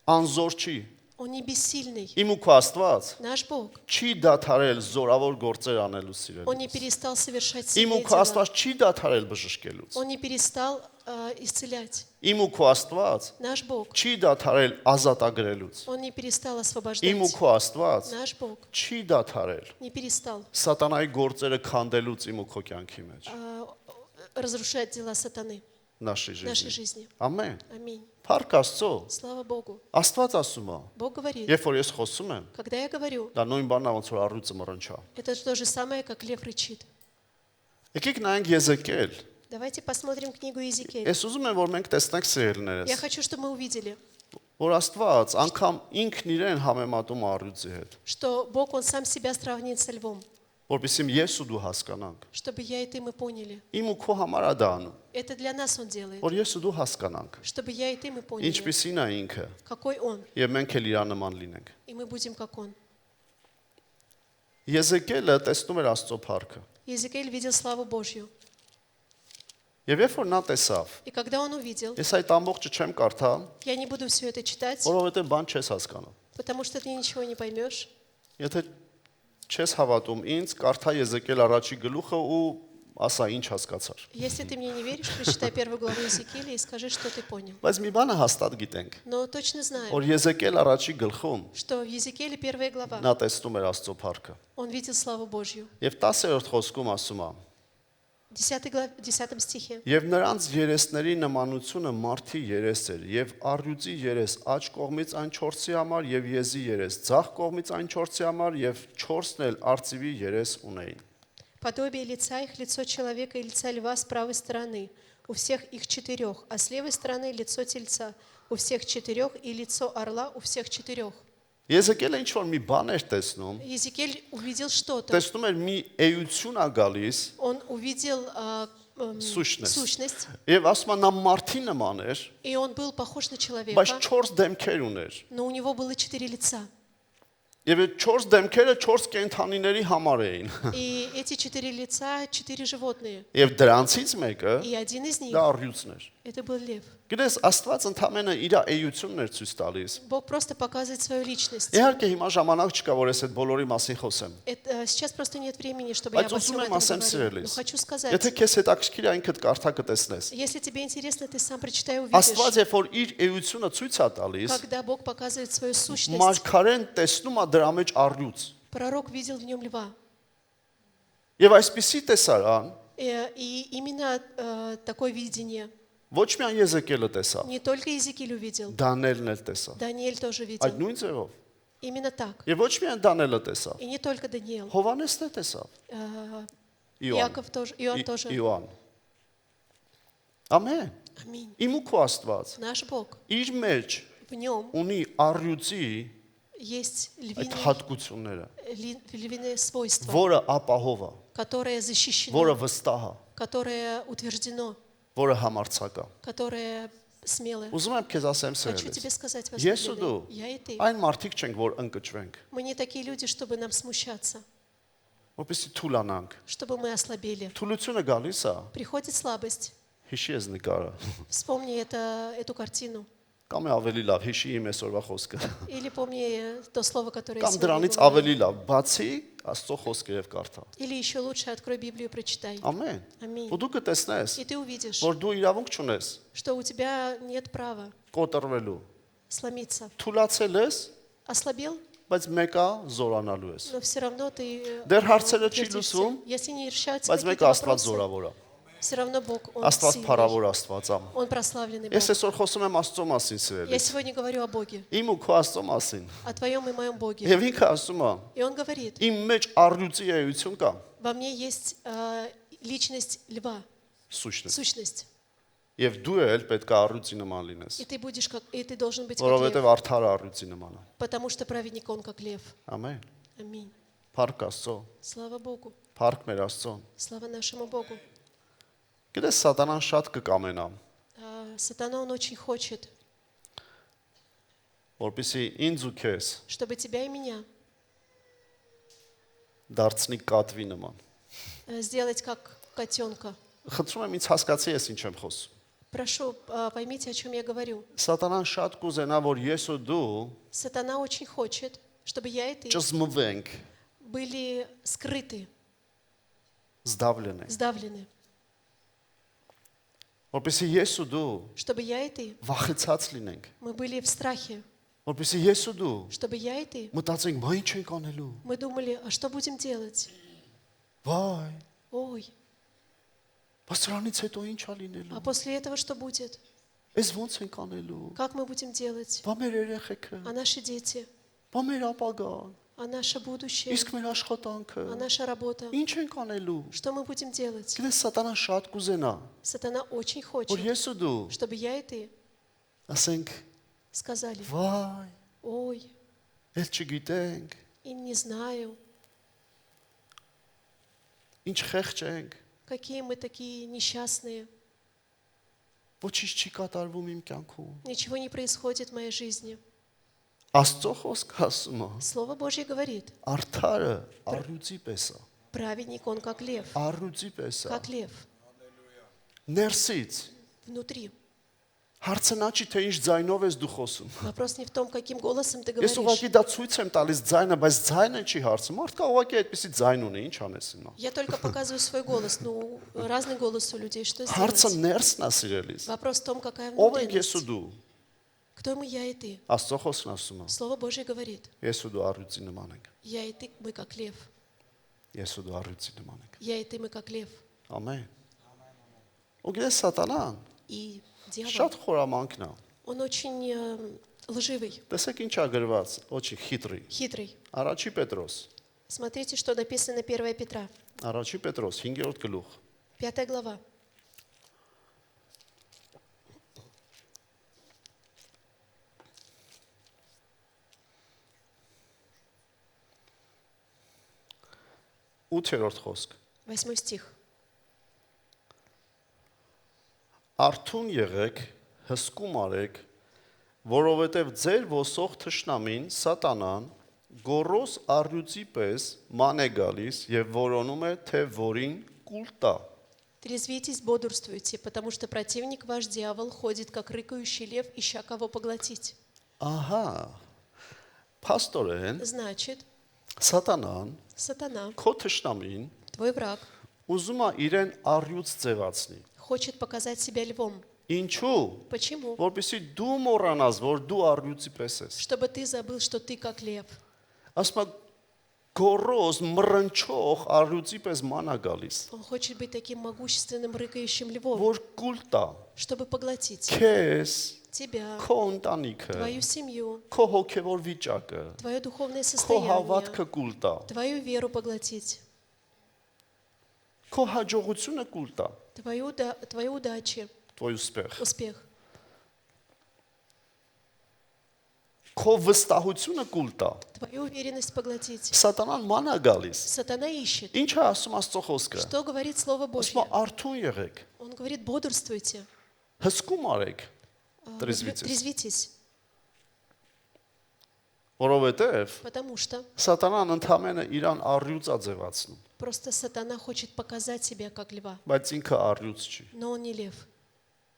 անզոր չի, Он не бессильный. Իմ ու քո Աստված Наш Бог. չի դադարել զորավոր գործեր անելու Он не սիրելուց։ перестал совершать Իմ ու сильные քո дела. Աստված չի դադարել բժշկելուց։ Он не перестал исцелять. Իմ ու քո Աստված Наш Бог. չի դադարել ազատագրելուց։ Он не перестал Իմ ու освобождать. քո Աստված Наш Бог չի դադարել не перестал սատանայի գործերը քանդելուց իմ ու քո կյանքի մեջ։ разрушать дела сатаны Нашей в нашей жизни։ жизни. Ամեն։ Аминь. Փառք Աստծո։ Слава Богу. Աստված ասում է, Бог говорит, երբ որ ես խոսում եմ, когда я говорю, դա нույն բանն է ոնց որ առյուծը մռնչա։ это то же самое, как лев рычит. Եկեք նայենք Եզեկիել։ Давайте посмотрим книгу Иезекииля. Ես ուզում եմ որ մենք տեսնենք Я սիրելիներս, хочу, чтобы мы увидели, որ Աստված անգամ ինքն իրեն համեմատում է առյուծի հետ, что Бог, Он сам себя сравнит со львом, որովհետեւ ես ու դու հասկանանք։ чтобы я и ты мы поняли. Իմ ու քո համար է դա անում, Это для нас Он делает, որ ես ու դու հասկանանք, чтобы я и ты мы поняли, ինչպիսին է ինքը, какой Он, եւ մենք էլ իր նման լինենք։ и мы будем как Он. Եզեկիելը տեսնում էր Աստծո փառքը։ Иезекииль видел славу Божью. Եվ երբ որ նա տեսավ, И когда он увидел, ես այդ ամբողջը չեմ կարդա, я не буду все это читать, որովհետեւ бан չես հասկանում։ потому что ты ничего не поймешь. Եթե չես հավատում ինձ, կարդա Եզեկիել առաջի գլուխը ու ասա ինչ հասկացար։ Если ты мне не веришь, прочитай первую главу Иезекииля и скажи, что ты понял. Բայց մի բանը հաստատ գիտենք, Но точно знаем, որ Եզեկիել առաջի գլխում что в Иезекииле первая глава նա տեսնում էր Աստծո փառքը։ он видел славу Божью. Եվ 10-րդ խոսքում ասում է. В 10 стихе. Եվ նրանց երեսների նմանությունը մարդի երես էր, եւ առյուծի երես աջ կողմից այն 4-ի համար եւ եզի երես ձախ կողմից այն 4-ի համար եւ 4-ն էլ արծիվի երես ունեին։ Подобие лица их, лицо человека и лица льва с правой стороны, у всех их 4, а с левой стороны лицо тельца, у всех 4, и лицо орла у всех 4. Եզեկիելը ինչ որ մի բան էր տեսնում, Иезекииль увидел что-то. տեսնում էր մի էություն ա գալիս, Он увидел Сущность. сущность, եւ ասում է նա մարդի նման էր, и он был похож на человека, բայց 4 դեմքեր ուներ։ но у него было 4 лица. Եվ այդ 4 դեմքերը 4 կենթանիների համար էին։ И эти 4 лица, 4 животные. Եվ դրանցից մեկը И один из них, դա առյուծն էր։ это был лев. Գիտես, Աստված ընդամենը իր էությունն էր ցույց տալիս։ Бог просто показывает свою личность. Իհարկե հիմա ժամանակ չկա, որ ես այդ բոլորի մասին խոսեմ։ Сейчас просто нет времени, чтобы я Բայց обо всем ուզում եմ этом ասեմ говорила. Но սիրելիս։ хочу сказать, Եթե քեզ հետաքրքիր է ինքդ կարդա կտեսնես։ если тебе интересно, ты сам прочитай и Աստված увидишь, երբ որ իր էությունը ցույց է տալիս, когда Бог показывает свою сущность, մարգարեն տեսնում է դրա մեջ առյուծ։ пророк видел в нем льва. Եվ այսպիսի տեսարան И именно такое видение ոչ միայն Եզեկիելը տեսավ, не только Иезекииль увидел, Դանիելն էլ տեսավ։ Даниэль тоже Այդ видел. նույն ձևով։ Именно так. Եվ ոչ միայն Դանիելը տեսավ, И не только Даниил. Հովանեսն էլ տեսավ։ Իոան։ Иаков тоже, Иоанн тоже. Իոան։ Ամեն։ Аминь. Իմ ու քո Աստված Наш Бог, իր մեջ в нем ունի առյուծի есть այդ հատկությունները, львиное свойство, որը ապահով է, которое защищено, որը վստահ է, которое утверждено, որը համարձակ է։ которое смелое. Ուզում եմ քեզ ասեմ Хочу тебе սերելիս։ сказать, Ես ու դու возлюбленный, я и ты. այն մարդիկ չենք, որ ընկճվենք, Мы не такие люди, чтобы нам смущаться, որպեսզի թուլանանք։ чтобы мы ослабели. Թուլությունը գալիս է, Приходит слабость. հիշի ես նկարը։ Вспомни эту картину. Կամ է ավելի լավ, հիշի իմ այսօրվա խոսքը։ Или помни то слово, которое я Կամ сегодня դրանից говорила. ավելի лավ, բացի Աստծո խոսքը եւ կարդա։ Или еще лучше открой Библию и прочитай. Ամեն։ Ամին։ Ու դու կտեսնես, И ты увидишь, որ դու իրավունք չունես что у тебя нет права կոտրվելու։ сломиться. Թուլացել ես, Ослабел, բայց մեկը զորանալու ես։ но все равно ты Դեռ հարցերը չի утвердишься. լուծում, Если не решаются բայց какие-то մեկը Աստված вопросы, զորավոր է։ все равно Бог, Он Աստված сильный, փառավոր Աստված է։ Он прославленный Ես Бог. այսօր խոսում եմ Աստծո մասին, Я սիրելի։ сегодня говорю о Боге, Իմ ու քո Աստծո մասին։ о Твоем и моем Боге. Եվ ինքը ասում է. И Он говорит, Իմ մեջ առյուծի էություն կա, во мне есть личность льва, սուշն։ сущность. Եվ дու էլ պետք է առյուծի նման լինես, И ты должен быть как որովհետև лев, արդարը առյուծի նման է։ потому что праведник Он как лев. Ամեն։ Аминь. Փառք Աստծո, Слава Богу. փառք մեր Աստծո։ Слава нашему Богу. Գիտես սատանան շատ կկամենա, Сатана, он очень хочет, որպեսզի ինձ ու քեզ чтобы тебя и меня դարձնի կատվի նման։ сделать как котенка. Խնդրում եմ ինձ հասկացի ես ինչ եմ խոսում։ Прошу, поймите, о чем я говорю. Սատանան շատ կուզենա, որ ես ու դու Сатана очень хочет, чтобы я и ты ճզմվենք, были скрыты, զդավ լինենք, сдавлены. որպեսզի ես ու դու Чтобы я и ты, վախեցած լինենք, мы были в страхе. որպեսզի ես ու դու Чтобы я и ты, մտածենք, «Բա ինչ ենք անելու»։ мы думали, а что будем делать? Վայ, Ой, բայց սրանից հետո ինչ ա լինելու։ а после этого что будет? Էս ո՞նց ենք անելու։ Как мы будем делать? Բա մեր երեխեքը, А наши дети? բա մեր ապագան, А наше будущее? իսկ մեր աշխատանքը, А наша работа? ինչ ենք անելու։ Что мы будем делать? Գիտես սատանան շատ կուզենա, Сатана очень որ хочет, ես ու դու чтобы я и ты ասենք, сказали, «Վայ, ой, ես չգիտենք, и не знаю, ինչ խեղճ ենք, какие мы такие несчастные. ոչինչ չի կատարվում իմ կյանքում»։ Ничего не происходит в моей жизни. Աստծո խոսքը ասում է, Слово Божье говорит, արդարը առյուծի պես է, праведник он как лев, առյուծի պես է, как лев, ներսից внутри. Հարցը նա չի թե ինչ ձայնով ես դու խոսում։ Вопрос не в том, каким голосом ты Ես говоришь. ուղղակի դա ցույց եմ տալիս ձայնը, բայց ձայնը չի հարցը։ Մարդկա ուղղակի այդպեսի ձայն ունի, ինչ անես հիմա։ Я только показываю свой голос. Ну, разный голос у людей. Что Հարցը сделать? ներսն է սիրելիս։ Вопрос в том, какая Ով ենք ես ու внутренность. դու։ Кто мы, я и ты? Աստծո խոսքն ասում է, Слово Божье говорит, ես ու дու առյուծի նման ենք։ я и ты, мы как лев. Ես ու դու առյուծի նման ենք։ Я и ты, мы как лев. Ամեն։ Ու գիտես սատանան И дьявол, շատ խորամանքն է։ он очень лживый, Տեսեք ինչ ա գրված, очень хитрый։ хитрый. Առաջի Պետրոս, Смотрите, что написано 1 Петра, առաջի Պետրոս 5-րդ գլուխ։ 5 глава. Ութերորդ խոսք։ 8 стих. Արթուն եղեք, հսկում արեք, որովհետև ձեր ոսող թշնամին սատանան գորոս առյուծի պես ման է գալիս եւ որոնում է թե որին կուլ տա։ Трезвитесь, бодрствуйте, потому что противник ваш дьявол ходит, как рыкающий лев, ища кого поглотить. Ահա։ Պաստորեն Значит, սատանան сатана, քո թշնամին твой враг, ուզում է իրեն առյուծ ձևացնի։ хочет показать себя львом. Ինչու։ Почему? Որպեսզի դու մոռանաս, որ դու առյուծի պես ես։ Чтобы ты забыл, что ты как лев. Ասում է գորոս մռնչող առյուծի պես ման է գալիս, Он хочет быть таким могущественным, рыкающим львом, որ կուլ տա чтобы поглотить քեզ, тебя, քո ընտանիքը, твою семью, քո հոգևոր վիճակը, твое духовное քո состояние, հավատքը կուլ տա, твою веру поглотить, քո հաջողությունը կուլ տա, твою удачу, твой успех, успех, քո վստահությունը կուլ տա։ твою уверенность поглотить. Սատանան ման է գալիս։ Сатана ищет. Ինչ է ասում Աստծո խոսքը։ Что говорит Слово Ասում է Божье? արթուն եղեք, Он говорит, бодрствуйте, հսկում արեք, трезвитесь, трезвитесь, որովհետև потому что սատանան ընդհանրապես իրան առյուծ է ձևացնում, просто сатана хочет показать себя как льва, բայց ինքը առյուծ չի։ но он не лев.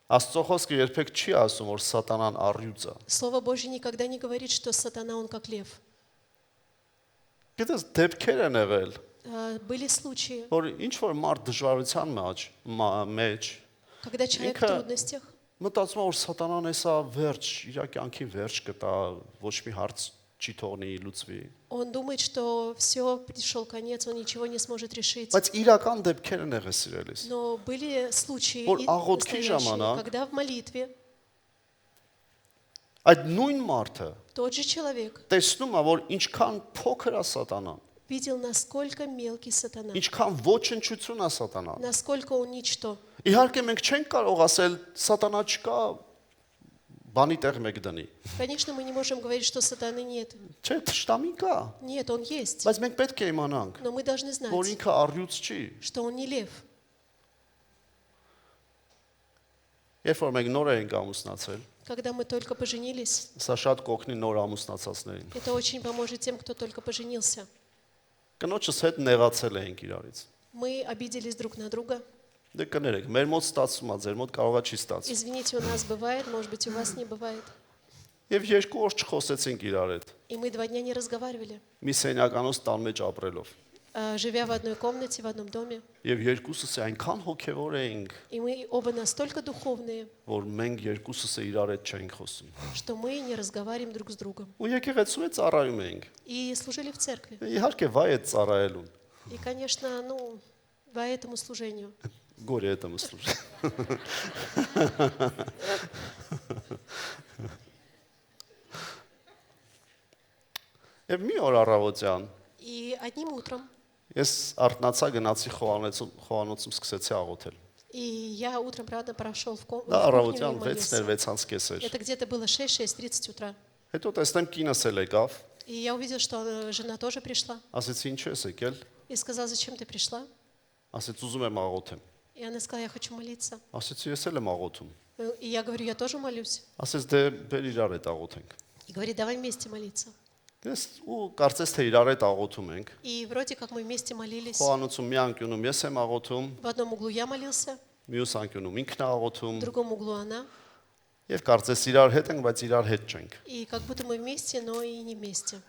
Աստծո խոսքը երբեք չի ասում, որ սատանան առյուծ է։ Слово Божье никогда не говорит, что сатана он как лев. Գիտես դեպքեր են եղել, Были случаи, որ ինչ որ մարդ դժվարության մեջ когда человек в Ինքը- трудностях, մտածում է, որ սատանան էսա վերջ, իր կյանքին վերջ կտա, ոչ մի հարց չի թողնի լուծվի։ он думает, что все, пришел конец, он ничего не сможет решить. Բայց իրական դեպքեր են եղել սիրելիս։ Но были случаи, Որ и աղոթքի настоящие, ժամանակ когда в молитве Այդ նույն մարդը тот же человек տեսնում է, որ ինչքան փոքր է սատանան, видел, насколько мелкий сатана, ինչքան ոչնչություն է սատանան։ насколько он ничто. Իհարկե մենք չենք կարող ասել սատանա չկա, բանի տեղ մեկ դնի։ Конечно, мы не можем говорить, что сатаны нет. Չէ, թշնամի կա, Нет, он есть. բայց մենք պետք է իմանանք, Но мы должны որ знать, ինքը առյուծ չի։ что он не лев. Երբ որ մենք նոր ենք ամուսնացել, Когда мы только поженились, սա շատ կօգնի նոր ամուսնացածներին։ это очень поможет тем, кто только поженился. Կնոջս հետ նեղացել էինք իրարից։ Мы обиделись друг на друга, Դե կներեք, մեր մոտ ստացվում է, ձեր մոտ կարողա չի ստացվում։ Извините, у нас бывает, может быть, у вас не бывает. Եվ 2 օր չխոսեցինք իրար հետ։ И мы 2 дня не разговаривали, Մի սենյականոց տան մեջ ապրելով։ живя в одной комнате, в одном доме. Եվ երկուսս այնքան հոգևոր էինք, И мы оба настолько духовные, որ մենք երկուսս իրար հետ չէինք խոսում։ что мы не разговариваем друг с другом. Ու եկեղեցու հետ ծառայում էինք։ И служили в церкви. Իհարկե վայ այդ ծառայելուն։ И, конечно, ну, по этому служению. Գորի հետ եմ սլուժ։ Եվ մի օր առավոտյան И одним утром, ես արթնացա գնացի խոհանոցում սկսեցի աղոթել։ и я утром, правда, прошел в Դա кухню и առավոտյան 6-ներ молился. 6:30 էր։ Это где-то было 6-6:30 утра. Հետո տեսնեմ կինս էլ եկավ, И я увидел, что жена тоже пришла. ասեցի ինչ ես եկել, И сказал, зачем ты пришла? ասեց ուզում եմ աղոթեմ։ И она сказала, я хочу молиться. Ասեցի ես էլ եմ աղոթում։ И я говорю, я тоже молюсь. Ասեց դե բեր իրար հետ աղոթենք։ И говорит, давай вместе молиться. Ես ու կարծես թե իրար հետ աղոթում ենք։ И вроде как мы вместе молились. Խոհանոցում մի անկյունում ես եմ աղոթում, В одном углу я молился, մյուս անկյունում ինքն է աղոթում, в другом углу она. եւ կարծես իրար հետ ենք, բայց իրար հետ չենք։ И как будто мы вместе, но и не вместе.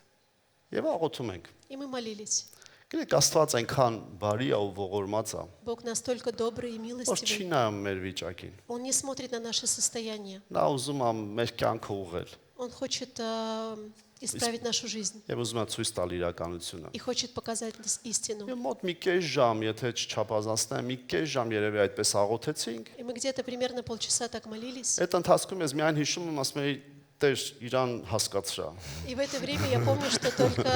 Եվ աղոթում ենք։ И мы молились. Գիտեք, Աստված այնքան բարի է ու ողորմած է, Бог настолько добрый и որ չի милостивый. նայում մեր վիճակին։ Он не смотрит на наше состояние. Նա ուզում է մեր կյանքը ուղղել Он хочет исправить нашу жизнь եւ ուզում է ցույց տալ իրականությունը։ и хочет показать нас истину. Եվ մոտ մի կես ժամ, եթե չչափազանցնեմ, մի կես ժամ երևի այդպես աղոթեցինք։ И мы где-то примерно полчаса так молились. Այդ ընթացքում ես միայն հիշում եմ, ասում էի, Տեր, իրան հասկացրա։ И в это время я помню, что только,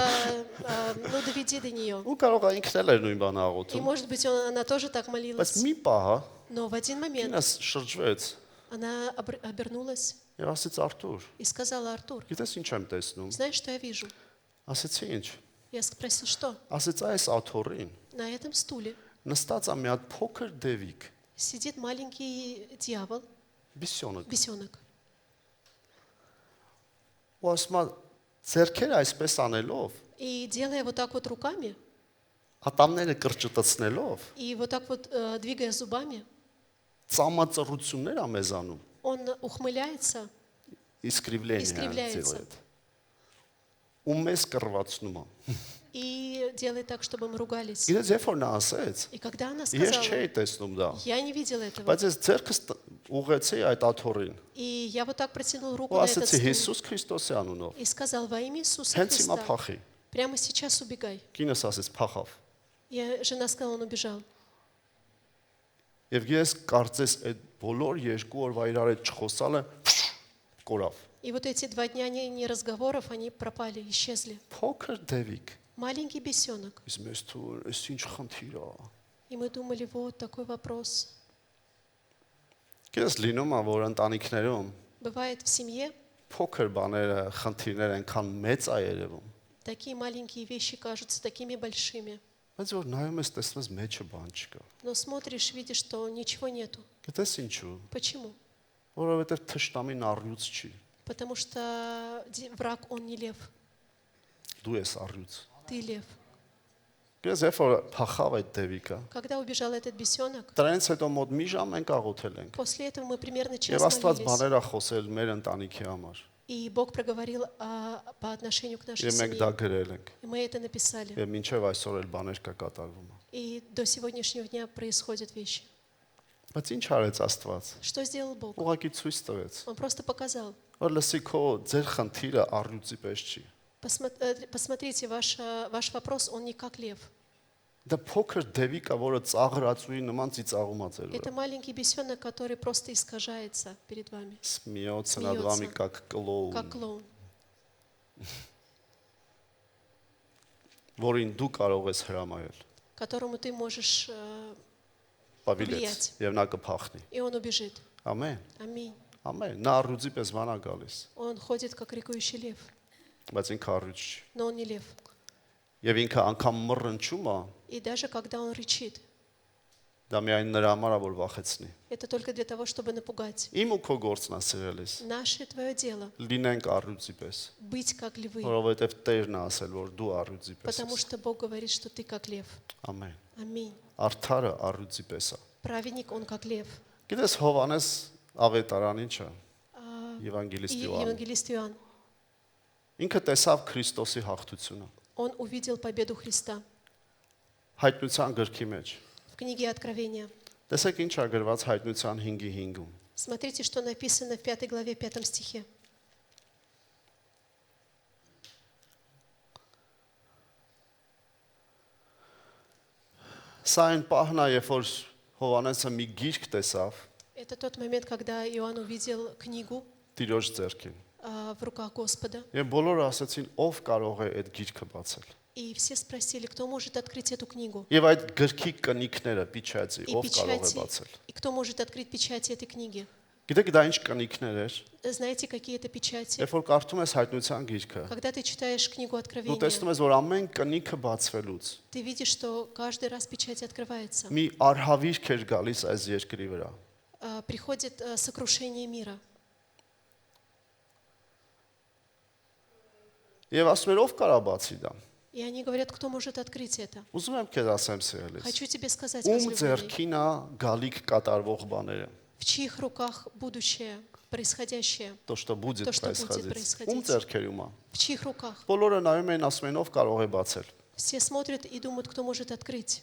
ну, доведи до нее. Ու կարող է ինքն էլ էր նույն բանը И, աղոթում։ может быть, она тоже так Բայց молилась. մի պահ Но в один момент ինձ շրջվեց она обернулась եւ ասեց Արտուր, и сказала, Артур, գիտես ինչ եմ տեսնում։ знаешь, что я вижу? Ասեցի ինչ։ Я спросил, что? Ասեց այս աթոռին На этом стуле նստած է մի հատ փոքր դևիկ, сидит маленький дьявол, բիսյոնը։ бесенок. Ու ասում է, ձերքերը այսպես անելով, И делая вот так вот руками, ատամները կրճտացնելով, и вот так вот двигая зубами, ծամածռություններ է մեզանում։ он ухмыляется Искривление Искривляется. делает։ Ու մեզ կռվածնում է։ и делает так, чтобы мы ругались. Գիտես, երբ որ նա ասեց, И когда она ես сказала, չէի տեսնում դա, я не видела этого, բայց ես ձերքս ուղեցի այդ աթոռին։ и я вот так протянул руку Ու на этот ասեցի стул Հիսուս Քրիստոսի անունով, и сказал, во имя Иисуса հենց հիմա Христа, փախի։ прямо сейчас убегай. Կինս ասեց փախավ։ Жена сказала, он убежал. Եվ ես կարծես այդ բոլոր 2 օրվա իրար հետ չխոսալը կորավ։ И вот эти 2 дня не разговоров, они пропали, исчезли. Փոքր դևիկ։ Маленький бесенок. Իսկ մեզ թու էս ինչ խնդիր է։ И мы думали, вот такой вопрос. Գիտես լինում է, որ ընտանիքներում Бывает в семье, փոքր բաները, խնդիրները այնքան մեծ է երևում։ такие маленькие вещи кажутся такими большими. Բայց որ нայում ես տեսնում ես մեջը բան չկա։ Но смотришь, видишь, что ничего нету. Գիտես ինչու։ Почему? Որովհետև թշնամին առյուծ չի։ Потому что враг, он не лев, Դու ես առյուծ։ ты лев. Գիտես երբ որ փախավ այդ դևիկը, Когда убежал этот бесенок, դրանից հետո մոտ մի ժամ մենք աղոթել ենք։ после этого мы примерно час Եվ Աստված молились. բաներ է խոսել մեր ընտանիքի համար։ И Бог проговорил по отношению к нашей Եվ մենք դա семье. գրել ենք։ И мы это написали. Եվ մինչև այսօր էլ բաներ կա կատարվում։ И до сегодняшнего дня происходят вещи. Բայց ինչ արեց Աստված։ Что сделал Бог? Ուղղակի ցույց տվեց, Он просто показал. որ լսի քո ձեր խնդիրը առյուծի պես չի։ Посмотрите, ваш вопрос, он не как лев. Դա փոքր դևիկ է, որը ծաղրացուի նման ծիծաղում է ձեր Это վրա։ маленький бесенок, который просто искажается перед вами, Смеется над вами как клоун, как клоун, որին դու կարող ես հրամայել։ которому ты можешь, Պավիլեց Վլիած։ եւ նա կփախնի։ и он убежит. Ամեն։ Аминь. Ամեն։ Նա առյուծի պես վանա գալիս, Он ходит, как рыкающий лев, բայց ինքը առյուծ չի։ но он не лев. Եվ ինքը անգամ մռնչում է, И даже когда он рычит, դա միայն նրա համար է, որ վախեցնի։ это только для того, чтобы напугать. Իմ ու քո գործն է սիրելիս։ Наше твое дело Լինենք առյուծի պես, быть как львы, որովհետեւ Տերն է ասել, որ դու առյուծի պես потому ես։ что Бог говорит, что ты как лев. Ամեն։ Аминь. Արդարը առյուծի պես է։ праведник, он как лев. Գիտես Հովանես ավետարան ինչը, А, Եվանգելիստ И Իոանն։ евангелист Иоанн, Ինքը տեսավ Քրիստոսի հաղթությունը։ он увидел победу Христа Հայտնության գրքի մեջ։ в книге Откровения. Տեսեք ինչ է գրված Հայտնության 5:5-ում։ Смотрите, что написано в 5 главе 5 стихе. Սա այն պահն է, երբ որ Հովանեսը մի գիրք տեսավ Это тот момент, когда Иоанн увидел книгу Տիրոջ ձեռքին։ в руках Господа. Եվ բոլորը ասացին, ով կարող է այդ գիրքը բացել։ И все спросили, кто может открыть эту книгу. Եվ այդ գրքի կնիքները պիչացի, И ով կարող է печати, բացել։ и кто может открыть печати этой книги. Գիտեք դա ինչ կնիքներ էր։ Знаете, какие это печати? Երբ որ կարդում ես Հայտնության գիրքը, Когда ты читаешь книгу դու Откровения, տեսնում ես, որ ամեն կնիքը բացվելուց ты видишь, что каждый раз печать открывается. մի արհավիրք էր գալիս այս երկրի վրա։ Приходит сокрушение мира. Եվ ասում էր, ով կարա бացի դա։ И они говорят, кто может открыть это. Ուզում եմ քեզ ասեմ սիրելիս։ Хочу тебе сказать, Ում возлюбленный, ձեռքին է գալիք կատարվող բաները։ в чьих руках будущее, происходящее, То, что будет То, что будет происходить։ происходить. Ում ձեռքերում է։ в чьих руках. Բոլորը նայում են, ասում են, ով կարող է բացել։ Все смотрят и думают, кто может открыть.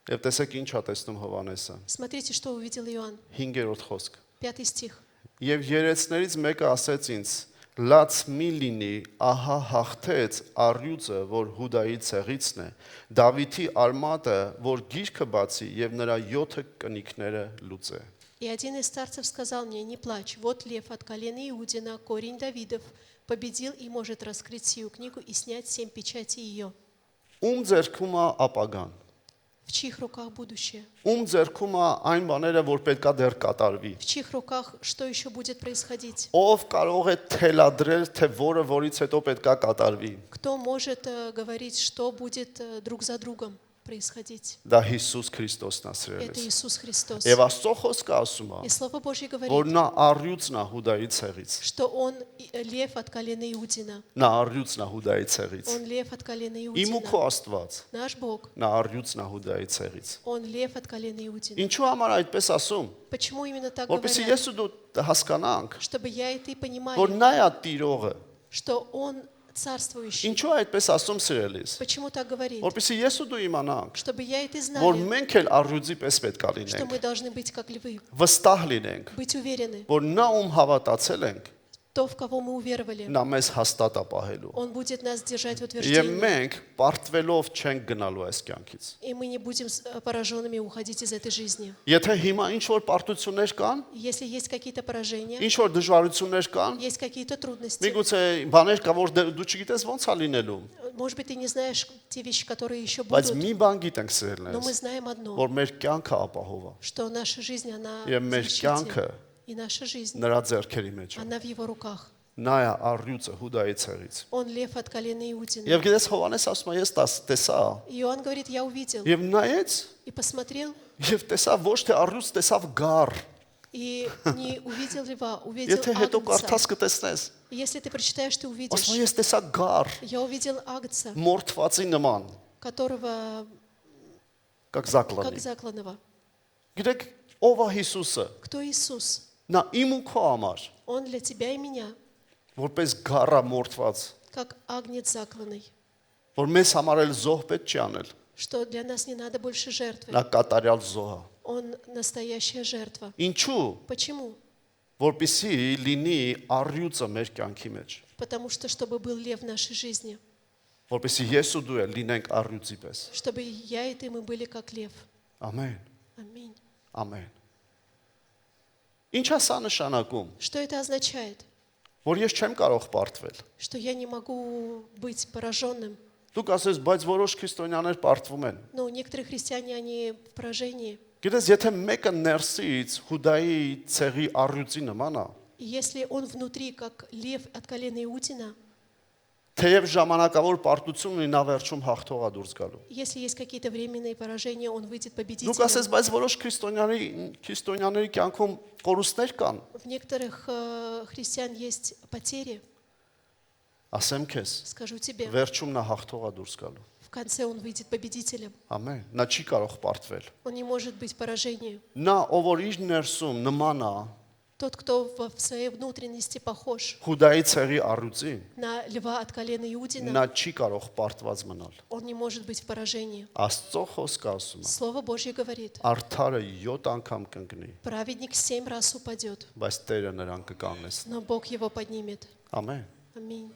Եվ տեսեք ինչ է տեսնում Հովանեսը։ Смотрите, что увидел Иоанн. 5-րդ խոսք։ 5 стих. Եվ երեցներից մեկը ասեց ինձ. Լաց մի լինի, ահա հաղթեց առյուծը, որ Հուդայի ցեղիցն է, Դավիթի արմատը, որ գիրքը բացի եւ նրա 7 կնիքները լուծե։ И один из старцев сказал мне, не плачь, вот лев от колена Иудина, корень Давидов, победил и может раскрыть сию книгу и снять 7 печатей ее. Ում ձեռքում է ապագան։ В чьих руках будущее? Ում ձեռքում է այն բաները, որ պետքա դեռ կատարվի։ В чьих руках что еще будет происходить? Ով կարող է թելադրել, թե որը որից հետո պետքա կատարվի։ Кто может говорить, что будет друг за другом происходить? Դա Հիսուս Քրիստոսն է Это սիրելիս։ Иисус Христос. Եվ Աստծո խոսքը ասում է, И Слово Божье որ говорит, նա առյուծն է Հուդայի ցեղից։ что Он лев от колена Иудина. Նա առյուծն է Հուդայի ցեղից։ Он лев от колена Իմ ու քո Иудина. Աստված, Наш Бог, նա առյուծն է Հուդայի ցեղից։ Он лев от колена Иудина. Ինչու համար այդպես ասում։ Почему именно так Որպեսզի говорят? ես ու դու հասկանանք, Чтобы я и ты որ понимали, նա է Տիրողը։ что Он царствующий. Ինչու է այդպես ասում սիրելիս։ Почему так говорит? Որպեսզի ես ու դու իմանանք, Чтобы я и ты որ знали, մենք էլ առյուծի պես պետք է что լինենք, мы должны быть как львы, վստահ լինենք, быть уверены. որ նա ում հավատացել ենք, То, в кого мы уверовали, նա մեզ հաստատ է պահելու։ Он будет нас держать в Եվ утверждении. մենք պարտվելով չենք գնալու այս կյանքից։ И мы не будем пораженными уходить из этой жизни. Եթե հիմա ինչ որ պարտություններ կան, Если есть какие-то поражения, ինչ որ դժվարություններ կան, есть какие-то трудности, միգուցե բաներ կա, որ դու չգիտես ոնց է լինելու, может быть, ты не знаешь те вещи, которые еще բայց будут, մի бան գիտենք но мы սիրելիներս, знаем одно, որ մեր կյանքը ապահով что наша жизнь, она է։ Եվ в մեր защите. կյանքը И наша жизнь, նրա ձեռքերի մեջ է։ она в Его руках. Նա է առյուծը Հուդայի ցեղից։ Он лев от колена Иудина. Եվ գիտես Հովանես ասում է, ես տեսա, Иоанн говорит, я увидел եւ նայեց, и посмотрел, եւ տեսա ոչ թե առյուծ, տեսավ գառ։ и не увидел льва, увидел Եթե հետո агнца. կարդաս կտեսնես, И если ты прочитаешь, ты ասում увидишь, է, ես տեսա գառ, я увидел агнца, մորթվածի նման, которого как как заклանի։ закланного. Գիտեք, ով է Հիսուսը։ Кто Иисус? Նա իմ ու քո համար, Он для тебя и меня, որպես գառա մորթված, как агнец закланный, որ մեզ համար էլ զոհ պետք չի անել։ что для нас не надо больше жертвы. Նա կատարյալ զոհ է։ Он настоящая жертва. Ինչու՞։ Почему? Որպեսզի լինի առյուծը մեր կյանքի մեջ։ Потому что, чтобы был лев в нашей жизни, Որպեսզի ես ու դու էլ լինենք առյուծի պես։ чтобы я и ты, мы были как лев. Ամեն։ Аминь. Ամեն։ Ինչ է սա նշանակում։ Что это означает? Որ ես չեմ կարող պարտվել։ Что я не могу быть пораженным. Դուք ասես, բայց որոշ քրիստոնյաներ պարտվում են։ Но некоторые христиане, они в поражении. Գիտես, եթե մեկը ներսից Հուդայի ցեղի առյուծի նման է, И если он внутри, как лев от колена Иудина, թեև ժամանակավոր պարտություն ունի, նա վերջում հաղթող է դուրս գալու։ если есть какие-то временные поражения, он выйдет Դուք ասես, победителем. բայց որոշ քրիստոնյաների կյանքում կորուստներ կան։ В некоторых христиан есть потери. Ասեմ քեզ, Скажу тебе, վերջում նա հաղթող է դուրս գալու։ в конце он выйдет победителем. Ամեն։ Նա չի կարող պարտվել։ Он не может быть поражением. Նա ով որ իր ներսում նման է Тот, кто в своей внутренности похож Հուդայի ցեղի առյուծին, на льва от колена Иудина, նա չի կարող պարտված մնալ։ он не может быть в поражении. Աստծո խոսքը ասում է. Слово Божье говорит, Արդարը 7 անգամ կընկնի, праведник 7 раз упадет, բայց Տերը նրան կկանգնեցնի։ но Бог его поднимет. Ամեն։ Аминь.